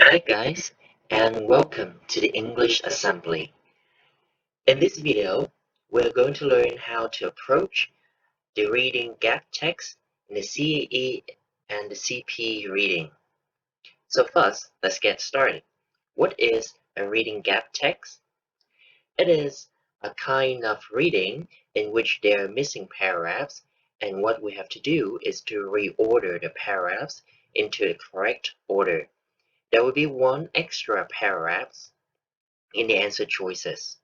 Hi guys, and welcome to the English Assembly. In this video, we're going to learn how to approach the reading gap text in the CPE and the CPE reading. So first, let's get started. What is a reading gap text? It is a kind of reading in which there are missing paragraphs, and what we have to do is to reorder the paragraphs into the correct order. There will be one extra paragraph in the answer choices.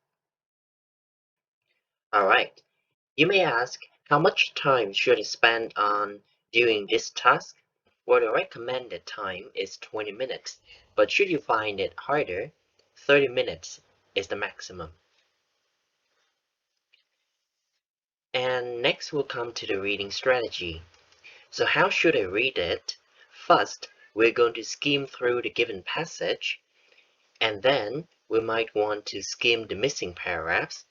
Alright, you may ask, how much time should I spend on doing this task? Well, the recommended time is 20 minutes, but should you find it harder, 30 minutes is the maximum. And next we'll come to the reading strategy. So how should I read it? First, we're going to skim through the given passage, and then we might want to skim the missing paragraphs.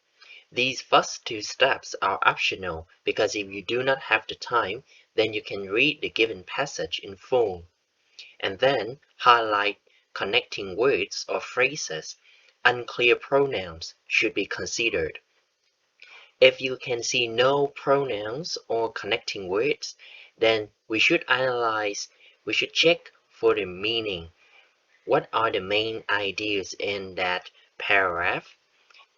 These first two steps are optional because if you do not have the time, then you can read the given passage in full, and then highlight connecting words or phrases. Unclear pronouns should be considered. If you can see no pronouns or connecting words, then we should check for the meaning. What are the main ideas in that paragraph?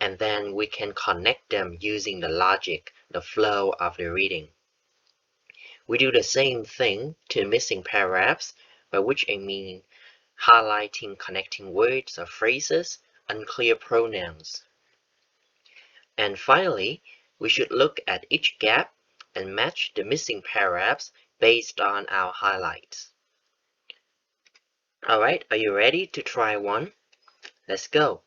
And then we can connect them using the logic, the flow of the reading. We do the same thing to missing paragraphs, by which I mean highlighting connecting words or phrases, unclear pronouns. And finally, we should look at each gap and match the missing paragraphs based on our highlights. Alright, are you ready to try one? Let's go.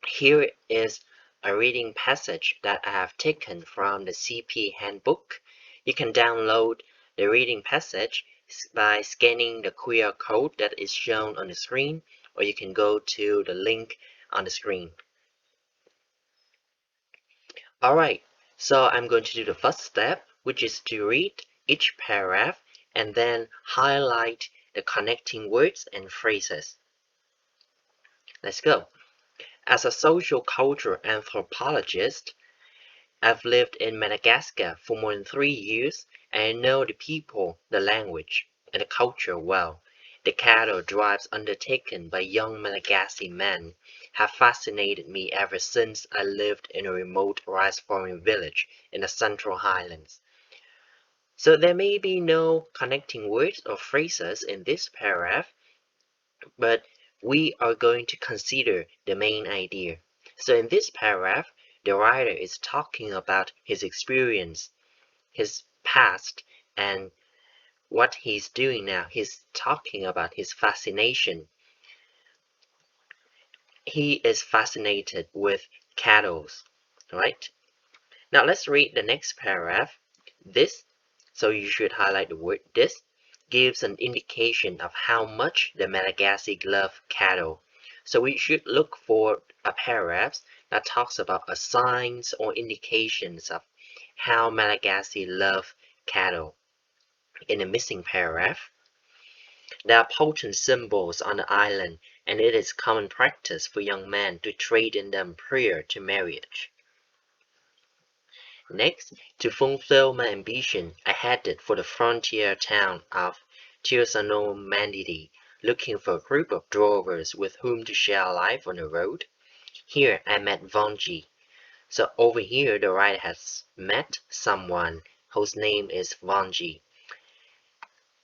Here is a reading passage that I have taken from the CPE handbook. You can download the reading passage by scanning the QR code that is shown on the screen, or you can go to the link on the screen. Alright, so I'm going to do the first step, which is to read each paragraph and then highlight the connecting words and phrases. Let's go. As a social culture anthropologist, I've lived in Madagascar for more than 3 years, and I know the people, the language, and the culture well. The cattle drives undertaken by young Malagasy men have fascinated me ever since I lived in a remote rice farming village in the Central Highlands. So there may be no connecting words or phrases in this paragraph, but we are going to consider the main idea. So in this paragraph, the writer is talking about his experience, his past, and what he's doing now. He's talking about his fascination. He is fascinated with cattle, right? Now let's read the next paragraph. This, so you should highlight the word this, gives an indication of how much the Malagasy love cattle. So we should look for a paragraph that talks about signs or indications of how Malagasy love cattle. In the missing paragraph, there are potent symbols on the island, and it is common practice for young men to trade in them prior to marriage. Next, to fulfill my ambition, I headed for the frontier town of Tirsanomandidi, looking for a group of drovers with whom to share life on the road. Here I met Vanji. So over here the writer has met someone whose name is Vanji.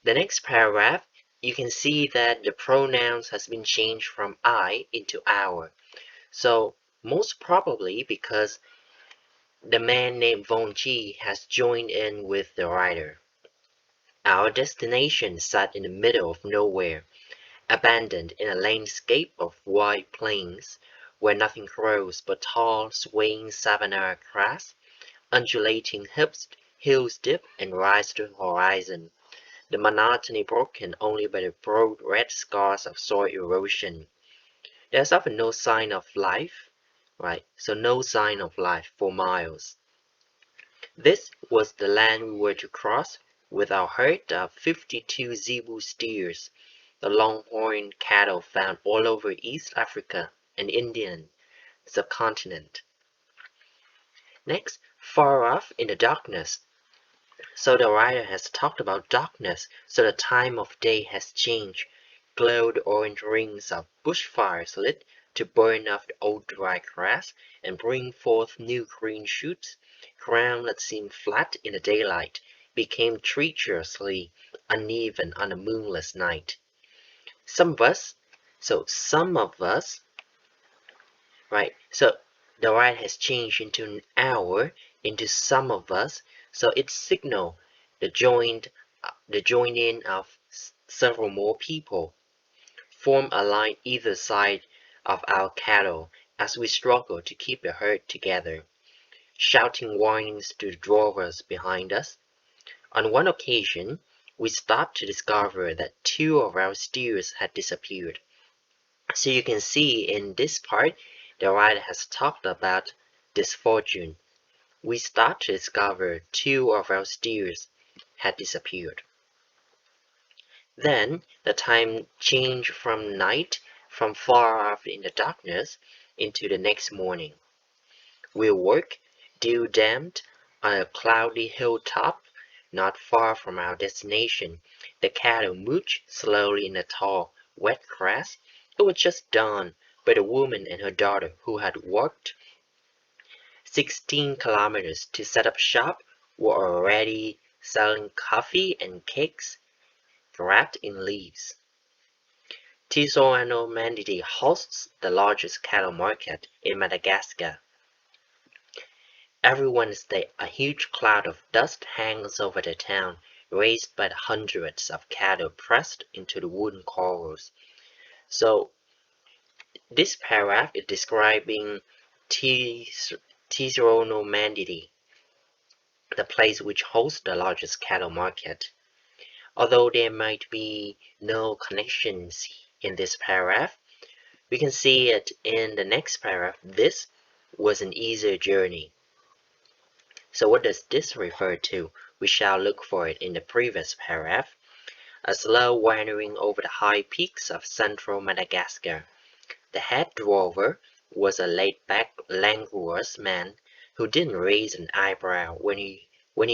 The next paragraph, you can see that the pronouns has been changed from I into our. So most probably because the man named Vanji has joined in with the writer. Our destination sat in the middle of nowhere, abandoned in a landscape of wide plains, where nothing grows but tall, swaying savanna grass. Undulating hills dip and rise to the horizon, the monotony broken only by the broad red scars of soil erosion. There's often no sign of life, right? So no sign of life for miles. This was the land we were to cross with our herd of 52 zebu steers. the longhorn cattle found all over East Africa and Indian subcontinent. Next, far off in the darkness. So the writer has talked about darkness, so the time of day has changed. Glowed orange rings of bushfires lit to burn off the old dry grass and bring forth new green shoots. Ground that seemed flat in the daylight became treacherously uneven on a moonless night. Some of us, right? So the right has changed into an hour, into some of us. So it signal the join in of several more people. Form a line either side of our cattle as we struggle to keep the herd together, shouting warnings to the drovers behind us. On one occasion, we stopped to discover that 2 of our steers had disappeared. So you can see in this part, the writer has talked about misfortune. We start to discover 2 of our steers had disappeared. Then the time changed from night, from far off in the darkness, into the next morning. We awoke, dew-dammed, on a cloudy hilltop, not far from our destination. The cattle moved slowly in the tall, wet grass. It was just dawn, but a woman and her daughter, who had walked 16 kilometers to set up shop, were already selling coffee and cakes wrapped in leaves. Tissoano-Mandidy hosts the largest cattle market in Madagascar. Every Wednesday, a huge cloud of dust hangs over the town, raised by the hundreds of cattle pressed into the wooden corrals. So this paragraph is describing Tissoano-Mandidy, the place which hosts the largest cattle market. Although there might be no connections in this paragraph, we can see it in the next paragraph. This was an easier journey. So what does this refer to? We shall look for it in the previous paragraph. A slow wandering over the high peaks of central Madagascar. The head drover was a laid-back, languorous man who didn't raise an eyebrow when he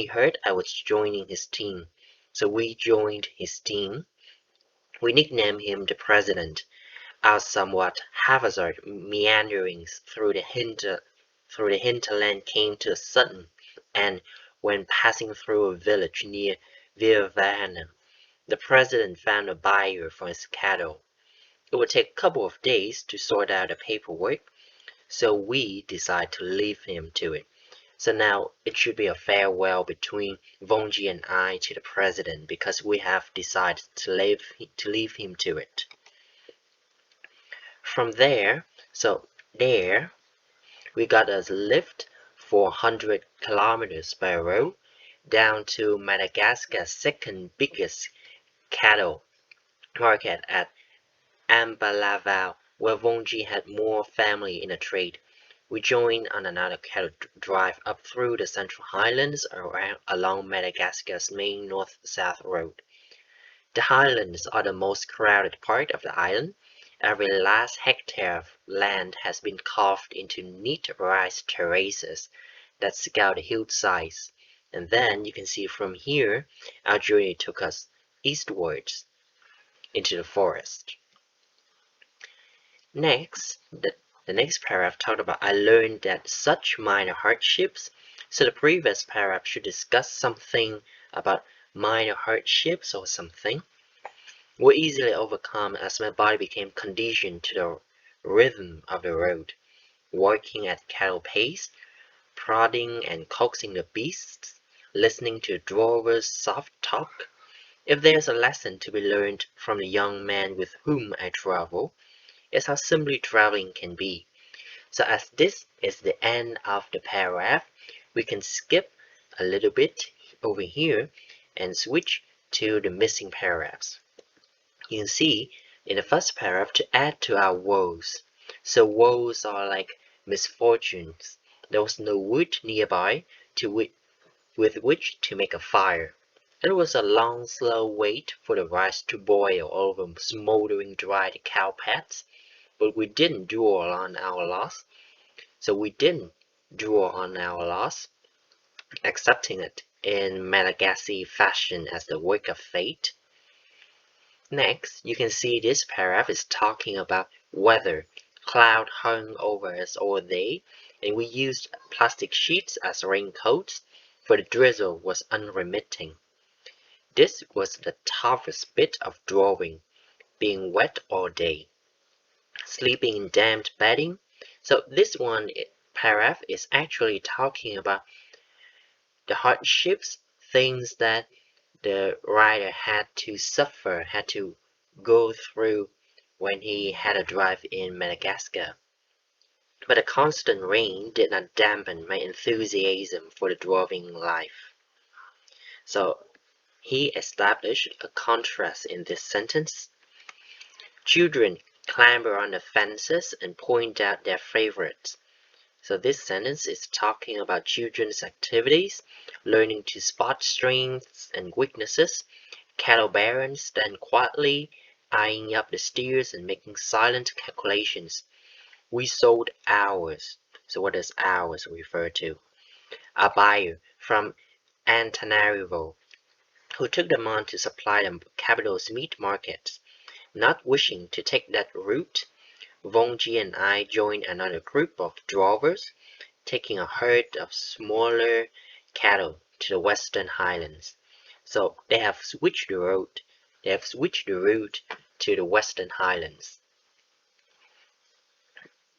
heard I was joining his team. So we joined his team. We nicknamed him the President. Our somewhat haphazard meanderings through the hinterland came to a sudden end when passing through a village near Virvana. The President found a buyer for his cattle. It would take a couple of days to sort out the paperwork, so we decided to leave him to it. So now it should be a farewell between Vongji and I to the President because we have decided to leave him to it. From there, we got a lift 400 kilometers by road down to Madagascar's second biggest cattle market at Ambalavao, where Vongji had more family in the trade. We joined on another cattle drive up through the Central Highlands along Madagascar's main north-south road. The highlands are the most crowded part of the island. Every last hectare of land has been carved into neat rice terraces that scout the hillsides. And then you can see from here, our journey took us eastwards into the forest. Next, the next paragraph talked about I learned that such minor hardships. So the previous paragraph should discuss something about minor hardships or something. Were easily overcome as my body became conditioned to the rhythm of the road, working at cattle pace, prodding and coaxing the beasts, listening to the drovers' soft talk. If there's a lesson to be learned from the young man with whom I travel, it's how simply traveling can be. So as this is the end of the paragraph, we can skip a little bit over here and switch to the missing paragraphs. You can see in the first paragraph to add to our woes. So woes are like misfortunes. There was no wood nearby with which to make a fire. It was a long, slow wait for the rice to boil over smoldering dried cow pads, but we didn't dwell on our loss. Accepting it in Malagasy fashion as the work of fate. Next, you can see this paragraph is talking about weather. Cloud hung over us all day, and we used plastic sheets as raincoats, for the drizzle was unremitting. This was the toughest bit of drawing, being wet all day, sleeping in damp bedding. So this paragraph is actually talking about the hardships, things that the writer had to suffer, had to go through when he had a drive in Madagascar. But the constant rain did not dampen my enthusiasm for the dwarfing life. So he established a contrast in this sentence. Children clamber on the fences and point out their favorites. So this sentence is talking about children's activities, learning to spot strengths and weaknesses. Cattle barons stand quietly, eyeing up the steers and making silent calculations. We sold ours. So what does ours refer to? A buyer from Antananarivo who took them on to supply the capital's meat markets. Not wishing to take that route, Vongji and I joined another group of drovers, taking a herd of smaller cattle to the western highlands. So they have switched the route. They have switched the route to the western highlands.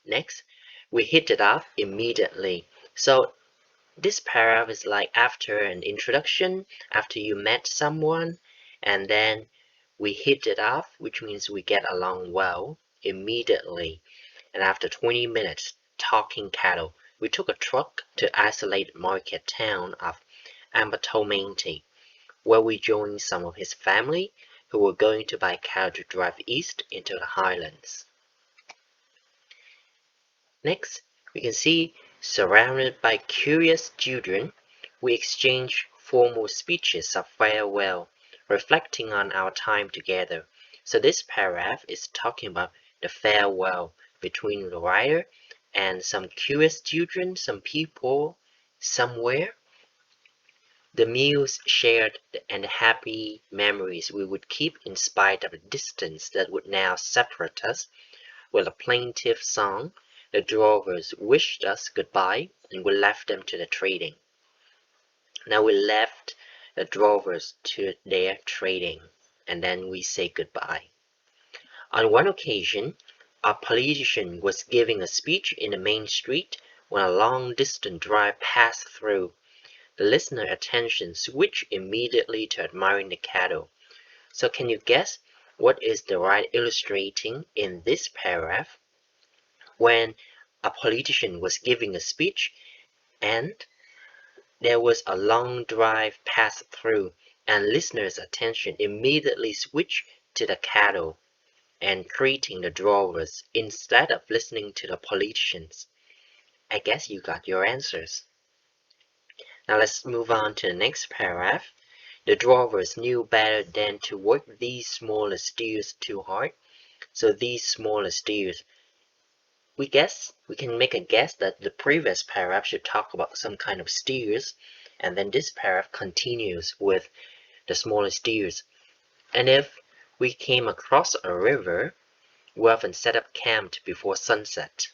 Next, we hit it off immediately. So this paragraph is like after an introduction, after you met someone, and then we hit it off, which means we get along well immediately. And after 20 minutes talking cattle, we took a truck to isolated market town of Ambatomanti, where we joined some of his family who were going to buy cattle to drive east into the highlands. Next, we can see, surrounded by curious children, we exchange formal speeches of farewell, reflecting on our time together. So this paragraph is talking about the farewell between the writer and some curious children, some people, somewhere. The meals shared and the happy memories we would keep in spite of the distance that would now separate us. With a plaintive song, the drovers wished us goodbye, and we left them to their trading. Now we left the drovers to their trading, and then we say goodbye. On one occasion, a politician was giving a speech in the main street when a long-distance drive passed through. The listener's attention switched immediately to admiring the cattle. So can you guess what is the writer illustrating in this paragraph? When a politician was giving a speech and there was a long drive passed through, and listeners' attention immediately switched to the cattle and greeting the drovers instead of listening to the politicians. I guess you got your answers. Now let's move on to the next paragraph. The drovers knew better than to work these smaller steers too hard. So these smaller steers, we can make a guess that the previous paragraph should talk about some kind of steers, and then this paragraph continues with the smaller steers. And if we came across a river, we often set up camp before sunset.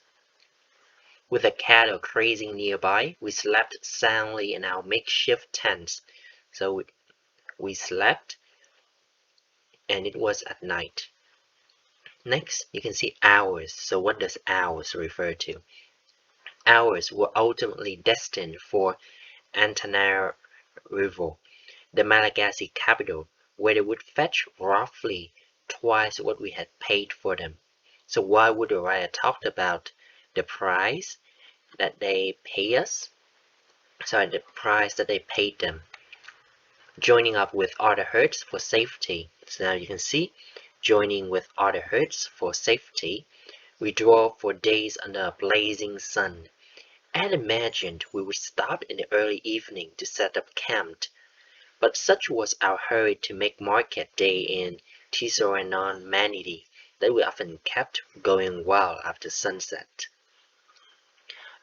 With the cattle grazing nearby, we slept soundly in our makeshift tents. So we slept, and it was at night. Next, you can see hours. So what does hours refer to? Hours were ultimately destined for Antananarivo, the Malagasy capital, where they would fetch roughly twice what we had paid for them. So why would the writer talk about the price that they pay us? Sorry, the price that they paid them. Joining up with other herds for safety. So now you can see, joining with other herds for safety, we drove for days under a blazing sun. I had imagined we would stop in the early evening to set up camp. But such was our hurry to make market day in Tisoronon-Manity that we often kept going well after sunset.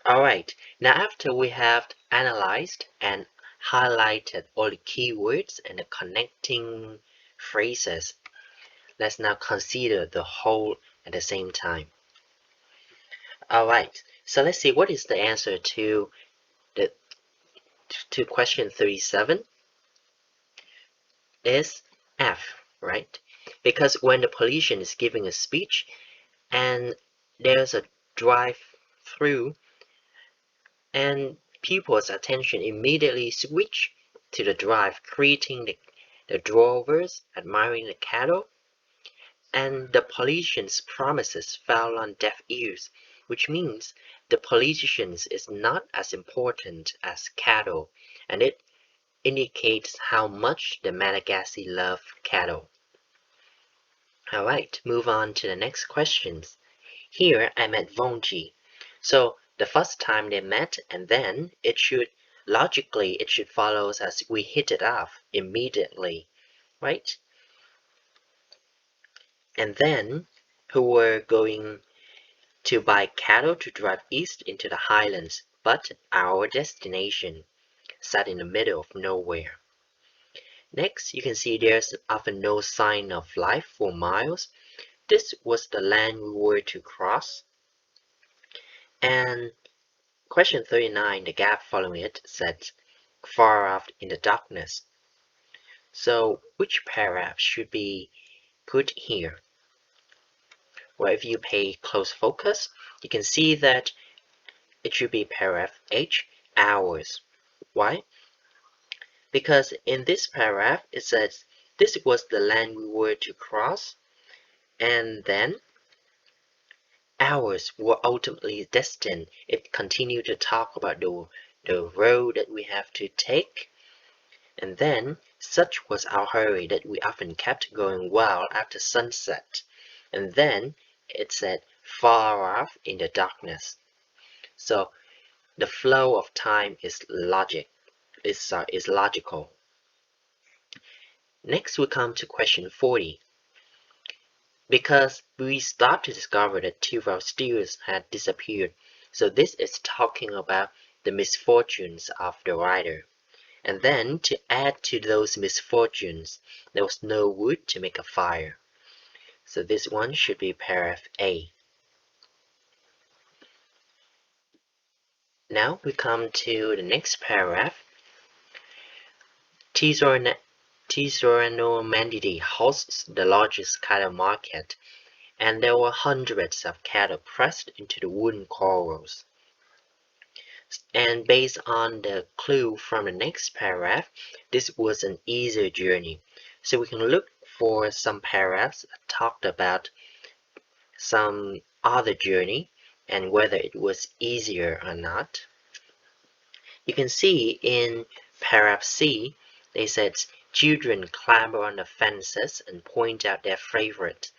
Alright, now after we have analyzed and highlighted all the keywords and the connecting phrases, let's now consider the whole at the same time. Alright, so let's see what is the answer to question 37 is F, right? Because when the politician is giving a speech and there's a drive-through and people's attention immediately switch to the drive, creating the drovers admiring the cattle, and the politician's promises fell on deaf ears, which means the politician is not as important as cattle, and it indicates how much the Malagasy love cattle. Alright, move on to the next questions. Here I met Vongji. So the first time they met, and then logically it should follow as we hit it off immediately, right? And then who were going to buy cattle to drive east into the highlands, but our destination sat in the middle of nowhere. Next, you can see there's often no sign of life for miles. This was the land we were to cross. And question 39, the gap following it, said far off in the darkness. So which paragraph should be put here? Well, if you pay close focus, you can see that it should be paragraph H, hours. Why? Because in this paragraph it says this was the land we were to cross, and then hours were ultimately destined. It continued to talk about the road that we have to take, and then such was our hurry that we often kept going well after sunset, and then it said far off in the darkness. So the flow of time is logical. Next we come to question 40. Because we start to discover that two of our steers had disappeared, so this is talking about the misfortunes of the rider. And then to add to those misfortunes, there was no wood to make a fire. So this one should be paragraph A. Now we come to the next paragraph. Tisoronomandidi hosts the largest cattle market, and there were hundreds of cattle pressed into the wooden corrals. And based on the clue from the next paragraph, this was an easier journey. So we can look for some paragraphs that talked about some other journey and whether it was easier or not. You can see in paragraph C, they said children clamber on the fences and point out their favorite.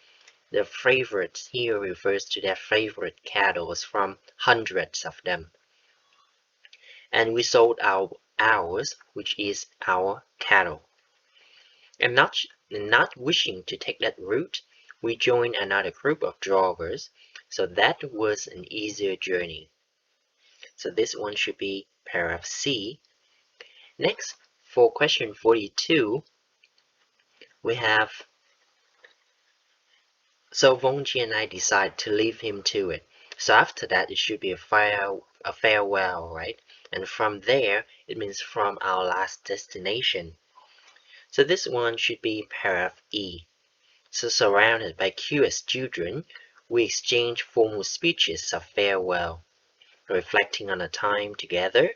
The favorites here refers to their favorite cattle from hundreds of them. And we sold ours, which is our cattle. And not wishing to take that route, we joined another group of drovers, so that was an easier journey. So this one should be paragraph C. Next, for question 42, we have, so Vongji and I decide to leave him to it. So after that, it should be a farewell, right? And from there, it means from our last destination. So this one should be paragraph E. So surrounded by curious children, we exchange formal speeches of farewell, reflecting on a time together,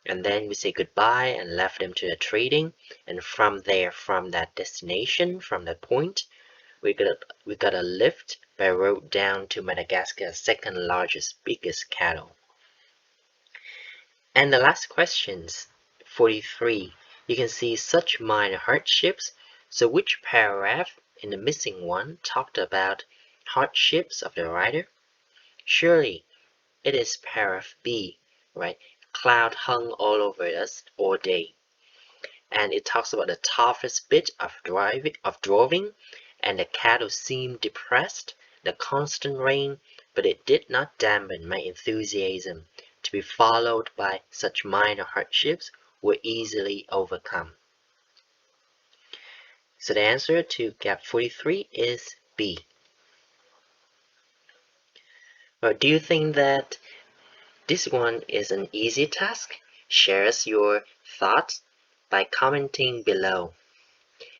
and then we say goodbye and left them to their trading, and from there, from that destination, from that point, we got a lift by road down to Madagascar's second largest, biggest cattle. And the last questions, 43, you can see such minor hardships. So which paragraph in the missing one talked about hardships of the rider? Surely it is paragraph B, right? Cloud hung all over us all day. and it talks about the toughest bit of drawing, and the cattle seemed depressed, the constant rain, but it did not dampen my enthusiasm. To be followed by such minor hardships were easily overcome. So the answer to gap 43 is B. Well, do you think that this one is an easy task? Share us your thoughts by commenting below.